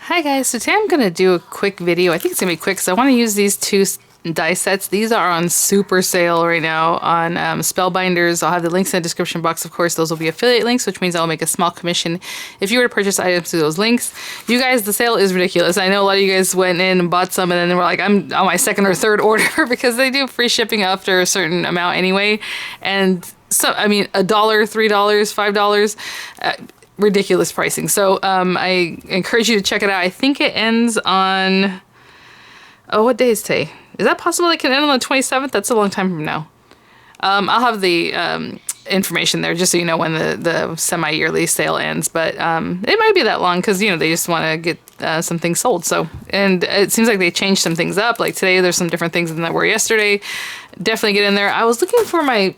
Hi guys, so today I'm going to do a quick video. I think it's going to be quick because I want to use these two die sets. These are on super sale right now on Spellbinders. I'll have the links in the description box, of course. Those will be affiliate links, which means I'll make a small commission if you were to purchase items through those links. You guys, the sale is ridiculous. I know a lot of you guys went in and bought some and then they were like, I'm on my second or third order because they do free shipping after a certain amount anyway. And so, I mean, $1, $3, $5, ridiculous pricing. So I encourage you to check it out. I think it ends on, oh, what day is today? Is that possible it can end on the 27th? That's a long time from now. I'll have the information there just so you know when the semi-yearly sale ends. But it might be that long because, you know, they just want to get some things sold. So, and it seems like they changed some things up. Like today, there's some different things than there were yesterday. Definitely get in there. I was looking for my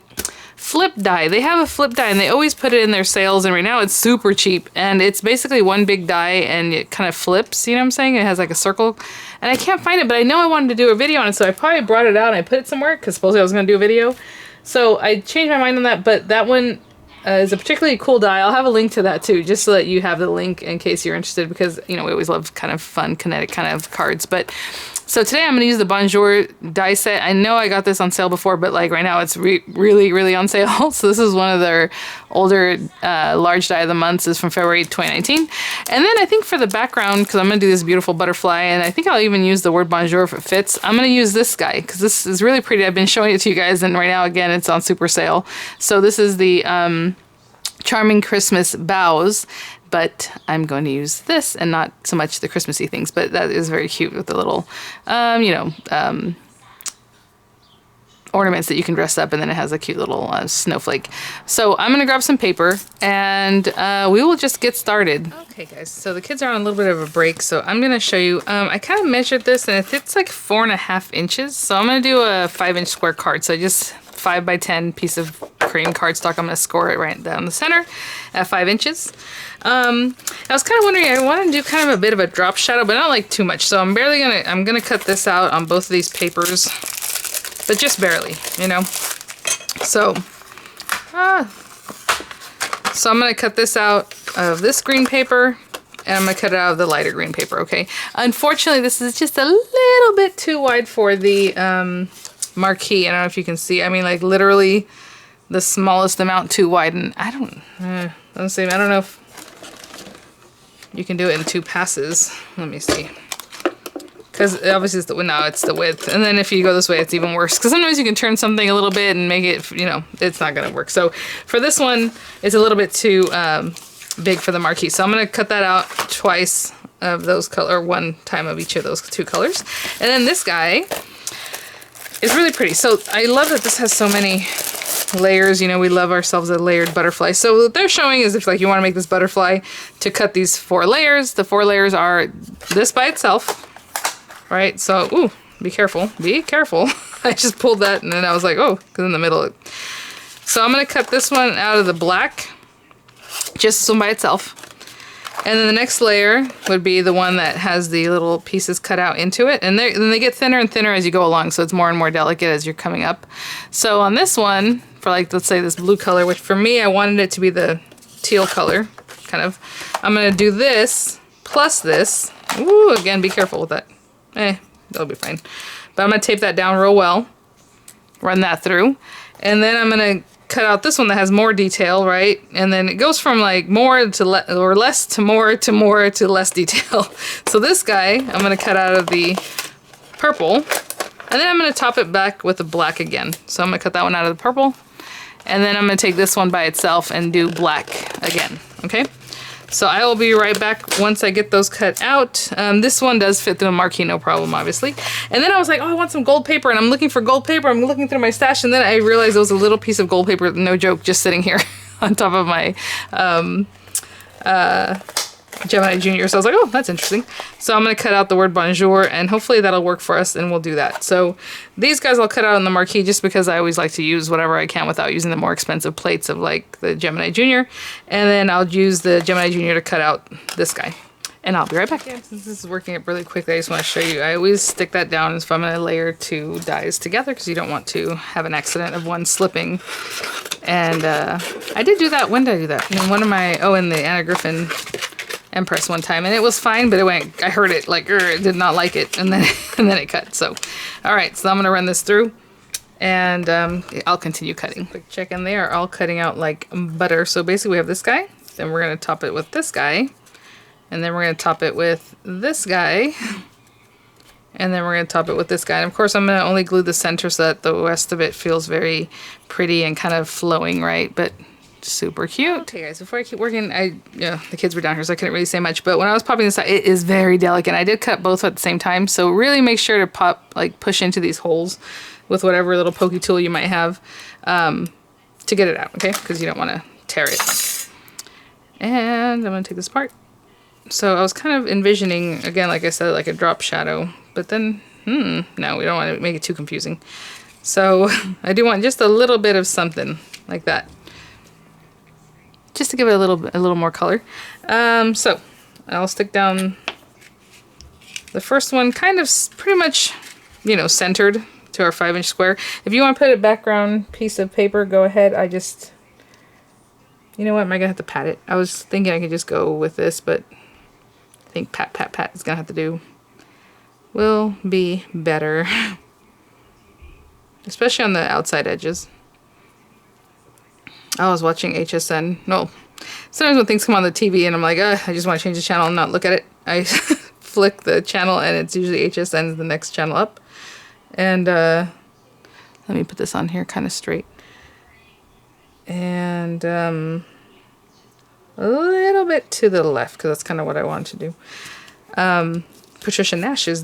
flip die. They have a flip die and they always put it in their sales, and right now it's super cheap and it's basically one big die and it kind of flips, you know what I'm saying? It has like a circle and I can't find it, but I know I wanted to do a video on it, so I probably brought it out and I put it somewhere because supposedly I was going to do a video. So I changed my mind on that, but that one is a particularly cool die. I'll have a link to that too, just so that you have the link in case you're interested, because, you know, we always love kind of fun kinetic kind of cards. But so today I'm going to use the Bonjour die set. I know I got this on sale before, but like right now it's really on sale. So this is one of their older large die of the months. This is from February 2019. And then I think for the background, because I'm going to do this beautiful butterfly, and I think I'll even use the word Bonjour if it fits, I'm going to use this guy because this is really pretty. I've been showing it to you guys, and right now, again, it's on super sale. So this is the Charming Christmas Bows. But I'm going to use this and not so much the Christmassy things, but that is very cute with the little, ornaments that you can dress up, and then it has a cute little snowflake. So I'm going to grab some paper and we will just get started. Okay guys, so the kids are on a little bit of a break, so I'm going to show you, I kind of measured this and it's like 4.5 inches. So I'm going to do a 5-inch square card. So I just 5 by 10 piece of cream cardstock. I'm going to score it right down the center at 5 inches. I was kind of wondering, I want to do kind of a bit of a drop shadow, but not like too much. So I'm going to cut this out on both of these papers, but just barely, you know. So I'm going to cut this out of this green paper, and I'm going to cut it out of the lighter green paper, okay? Unfortunately, this is just a little bit too wide for the marquee. I don't know if you can see. I mean, like literally the smallest amount too wide, and I don't know if you can do it in 2 passes. Let me see. Because obviously it's the width. And then if you go this way, it's even worse. Because sometimes you can turn something a little bit and make it, you know, it's not going to work. So for this one, it's a little bit too big for the marquee. So I'm going to cut that out twice of those color, one time of each of those 2 colors. And then this guy is really pretty. So I love that this has so many layers. You know, we love ourselves a layered butterfly. So what they're showing is if like you want to make this butterfly, to cut these 4 layers. The 4 layers are this by itself, right? So, ooh, be careful. Be careful. I just pulled that and then I was like, oh, because in the middle. So I'm going to cut this one out of the black, just this one by itself. And then the next layer would be the one that has the little pieces cut out into it. And then they get thinner and thinner as you go along, so it's more and more delicate as you're coming up. So on this one, for like, let's say this blue color, which for me, I wanted it to be the teal color, kind of. I'm going to do this plus this. Ooh, again, be careful with that. That'll be fine. But I'm going to tape that down real well. Run that through. And then I'm going to cut out this one that has more detail, right? And then it goes from like more to less to more to more to less detail. So this guy, I'm going to cut out of the purple, and then I'm going to top it back with the black again. So I'm going to cut that one out of the purple, and then I'm going to take this one by itself and do black again, okay? So I will be right back once I get those cut out. This one does fit through the marquee, no problem, obviously. And then I was like, oh, I want some gold paper, and I'm looking for gold paper. I'm looking through my stash, and then I realized there was a little piece of gold paper, no joke, just sitting here on top of my Gemini Junior. So I was like, oh, that's interesting. So I'm going to cut out the word Bonjour, and hopefully that'll work for us, and we'll do that. So these guys I'll cut out on the marquee just because I always like to use whatever I can without using the more expensive plates of like the Gemini Junior. And then I'll use the Gemini Junior to cut out this guy. And I'll be right back. Yeah, since this is working up really quickly, I just want to show you. I always stick that down if I'm going to layer 2 dies together because you don't want to have an accident of one slipping. And I did do that. When did I do that? In one of my, in the Anna Griffin and press one time, and it was fine, but it went, I heard it like, it did not like it, and then and then it cut. So all right, so I'm gonna run this through, and I'll continue cutting. Quick check, and they are all cutting out like butter. So basically we have this guy, then we're gonna top it with this guy, and then we're gonna top it with this guy, and then we're gonna top it with this guy. And of course I'm gonna only glue the center so that the rest of it feels very pretty and kind of flowing, right? But super cute. Okay guys, before I keep working, the kids were down here so I couldn't really say much, but when I was popping this out, it is very delicate. I did cut both at the same time, so really make sure to push into these holes with whatever little pokey tool you might have to get it out, okay? Because you don't want to tear it. And I'm gonna take this apart. So I was kind of envisioning, again, like I said, like a drop shadow, but then, no, we don't want to make it too confusing. So I do want just a little bit of something like that, just to give it a little more color. So I'll stick down the first one, kind of pretty much, you know, centered to our 5-inch square. If you want to put a background piece of paper, go ahead. You know what, am I gonna have to pat it? I was thinking I could just go with this, but I think pat, pat, pat is gonna have to do. Will be better. Especially on the outside edges. I was watching HSN. No, sometimes when things come on the TV and I'm like, I just want to change the channel and not look at it. I flick the channel and it's usually HSN, the next channel up. And let me put this on here kind of straight. And a little bit to the left because that's kind of what I want to do. Patricia Nash is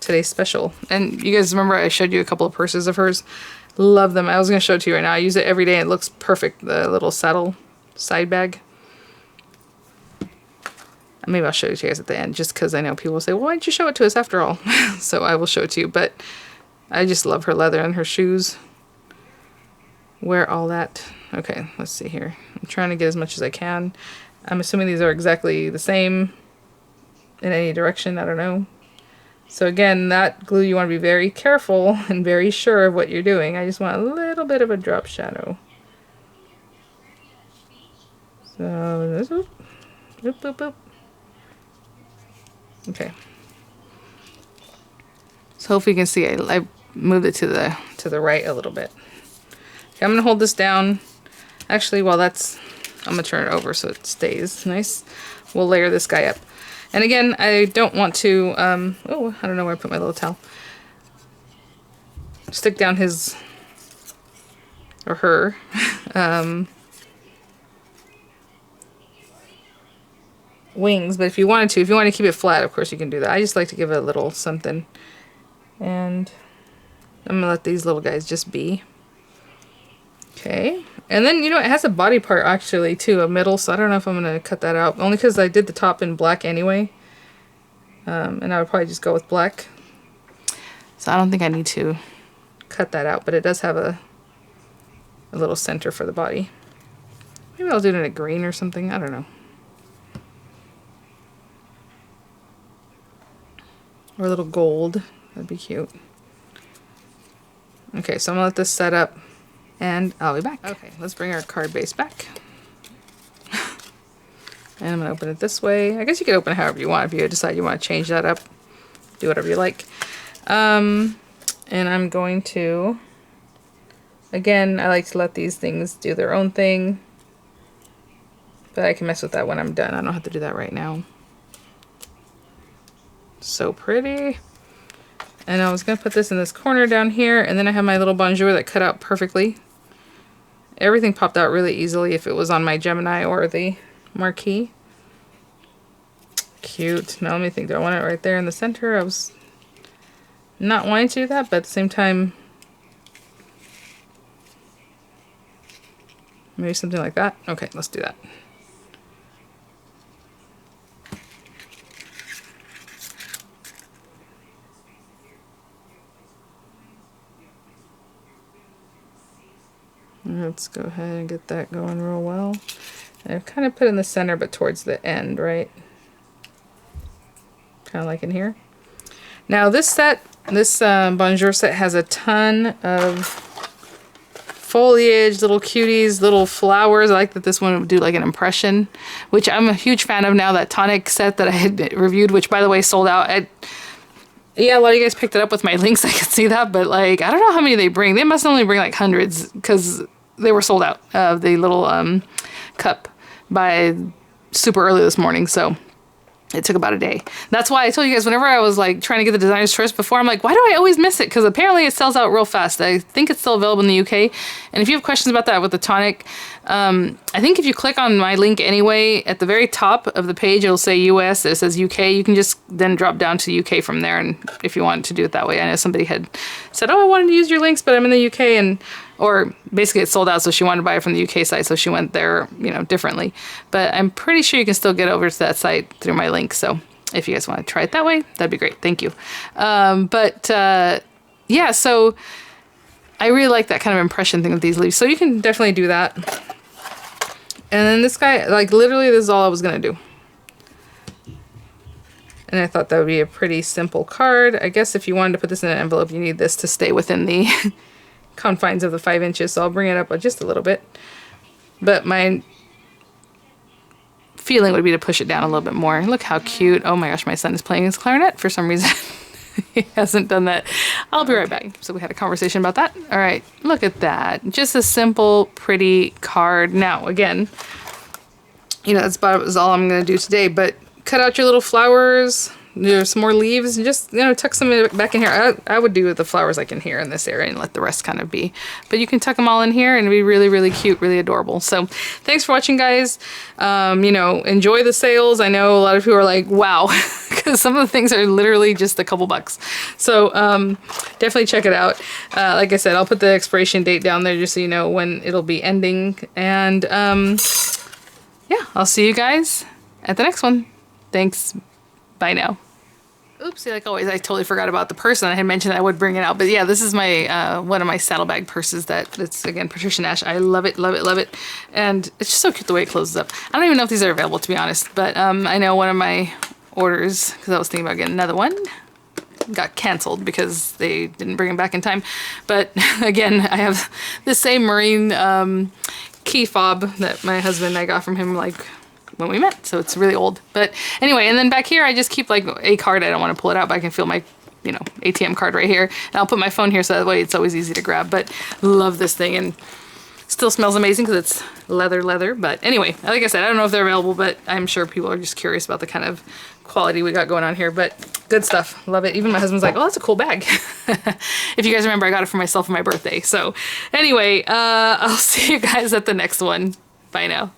today's special. And you guys remember I showed you a couple of purses of hers? Love them. I was going to show it to you right now. I use it every day. It looks perfect. The little saddle side bag. Maybe I'll show it to you guys at the end, just because I know people will say, well, why didn't you show it to us after all? So I will show it to you. But I just love her leather and her shoes. Wear all that. Okay, let's see here. I'm trying to get as much as I can. I'm assuming these are exactly the same in any direction. I don't know. So again, that glue, you want to be very careful and very sure of what you're doing. I just want a little bit of a drop shadow. So this, boop, boop, boop. Okay. So hopefully you can see I moved it to the right a little bit. Okay, I'm gonna hold this down. Actually, while I'm gonna turn it over so it stays nice. We'll layer this guy up. And again, I don't want to, oh, I don't know where I put my little towel. Stick down his, or her, wings. But if you want to keep it flat, of course you can do that. I just like to give it a little something. And I'm gonna let these little guys just be. Okay. And then, you know, it has a body part actually too, a middle, so I don't know if I'm going to cut that out. Only because I did the top in black anyway. And I would probably just go with black. So I don't think I need to cut that out, but it does have a little center for the body. Maybe I'll do it in a green or something, I don't know. Or a little gold, that'd be cute. Okay, so I'm going to let this set up. And I'll be back. Okay, let's bring our card base back. And I'm going to open it this way. I guess you could open it however you want. If you decide you want to change that up, do whatever you like. And I'm going to, again, I like to let these things do their own thing. But I can mess with that when I'm done. I don't have to do that right now. So pretty. And I was going to put this in this corner down here. And then I have my little bonjour that cut out perfectly. Everything popped out really easily if it was on my Gemini or the marquee. Cute. Now let me think. Do I want it right there in the center? I was not wanting to do that, but at the same time, maybe something like that. Okay, let's do that. Let's go ahead and get that going real well. And I've kind of put in the center, but towards the end, right? Kind of like in here. Now this set, this Bonjour set has a ton of foliage, little cuties, little flowers. I like that this one would do like an impression, which I'm a huge fan of now. That tonic set that I had reviewed, which by the way sold out. Yeah, a lot of you guys picked it up with my links. I could see that, but like, I don't know how many they bring. They must only bring like hundreds because they were sold out of the little cup by super early this morning. So it took about a day. That's why I told you guys whenever I was like trying to get the designer's choice before, I'm like, why do I always miss it? Because apparently it sells out real fast. I think it's still available in the UK. And if you have questions about that with the tonic, I think if you click on my link anyway, at the very top of the page, it'll say US, it says UK. You can just then drop down to UK from there. And if you want to do it that way, I know somebody had said, oh, I wanted to use your links, but I'm in the UK, or basically it's sold out, so she wanted to buy it from the UK site, so she went there, you know, differently. But I'm pretty sure you can still get over to that site through my link, so if you guys want to try it that way, that'd be great. Thank you. Yeah, so I really like that kind of impression thing with these leaves, so you can definitely do that. And then this guy, like literally this is all I was gonna do. And I thought that would be a pretty simple card. I guess if you wanted to put this in an envelope, you need this to stay within the confines of the 5 inches, so I'll bring it up just a little bit. But my feeling would be to push it down a little bit more. Look how cute. Oh my gosh, my son is playing his clarinet for some reason. He hasn't done that. I'll be right back. So we had a conversation about that. All right, look at that. Just a simple, pretty card. Now, again, you know, that's about all I'm going to do today, but cut out your little flowers. There's some more leaves, and just, you know, tuck some back in here. I would do the flowers like in here in this area and let the rest kind of be. But you can tuck them all in here and it'd be really, really cute, really adorable. So thanks for watching, guys. You know, enjoy the sales. I know a lot of people are like, wow, because some of the things are literally just a couple bucks. So definitely check it out. Like I said, I'll put the expiration date down there just so you know when it'll be ending. And yeah, I'll see you guys at the next one. Thanks. Bye now. Oopsie, like always, I totally forgot about the purse, and I had mentioned I would bring it out. But yeah, this is my one of my saddlebag purses that's, again, Patricia Nash. I love it, love it, love it. And it's just so cute the way it closes up. I don't even know if these are available, to be honest. But I know one of my orders, because I was thinking about getting another one, got canceled because they didn't bring them back in time. But again, I have the same marine key fob that my husband and I got from him, like, when we met, so it's really old. But anyway, and then back here I just keep like a card. I don't want to pull it out, but I can feel my, you know, ATM card right here, and I'll put my phone here so that way it's always easy to grab. But love this thing, and still smells amazing because it's leather. But anyway, like I said, I don't know if they're available, but I'm sure people are just curious about the kind of quality we got going on here. But good stuff, love it. Even my husband's like, oh, that's a cool bag. If you guys remember, I got it for myself for my birthday. So anyway, I'll see you guys at the next one. Bye now.